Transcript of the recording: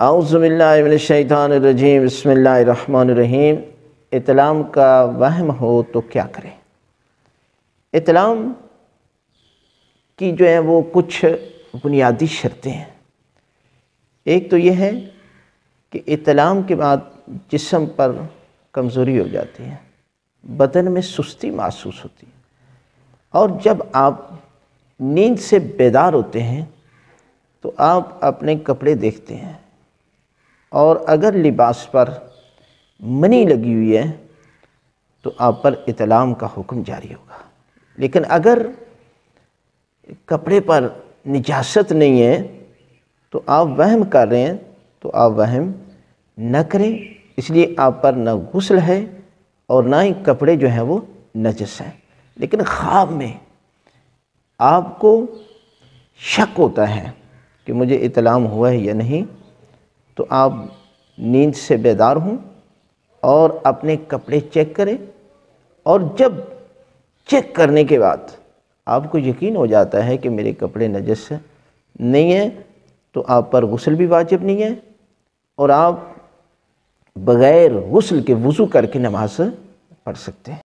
اعوذ باللہ من الشیطان الرجیم، بسم اللہ الرحمن الرحیم۔ احتلام کا وہم ہو تو کیا کریں؟ احتلام کی جو ہے وہ کچھ بنیادی شرطیں ہیں۔ ایک تو یہ ہے کہ احتلام کے بعد جسم پر کمزوری ہو جاتی ہے، بدن میں سستی محسوس ہوتی ہے، اور جب آپ نیند سے بیدار ہوتے ہیں تو آپ اپنے کپڑے دیکھتے ہیں، اور اگر لباس پر منی لگی ہوئی ہے تو آپ پر احتلام کا حکم جاری ہوگا۔ لیکن اگر کپڑے پر نجاست نہیں ہے تو آپ وہم کر رہے ہیں تو آپ وہم نہ کریں، اس لیے آپ پر نہ غسل ہے اور نہ ہی کپڑے جو ہیں وہ نجس ہیں۔ لیکن خواب میں آپ کو شک ہوتا ہے کہ مجھے احتلام ہوا ہے یا نہیں، تو آپ نیند سے بیدار ہوں اور اپنے کپڑے چیک کریں، اور جب چیک کرنے کے بعد آپ کو یقین ہو جاتا ہے کہ میرے کپڑے نجس نہیں ہیں تو آپ پر غسل بھی واجب نہیں ہے، اور آپ بغیر غسل کے وضو کر کے نماز پڑھ سکتے ہیں۔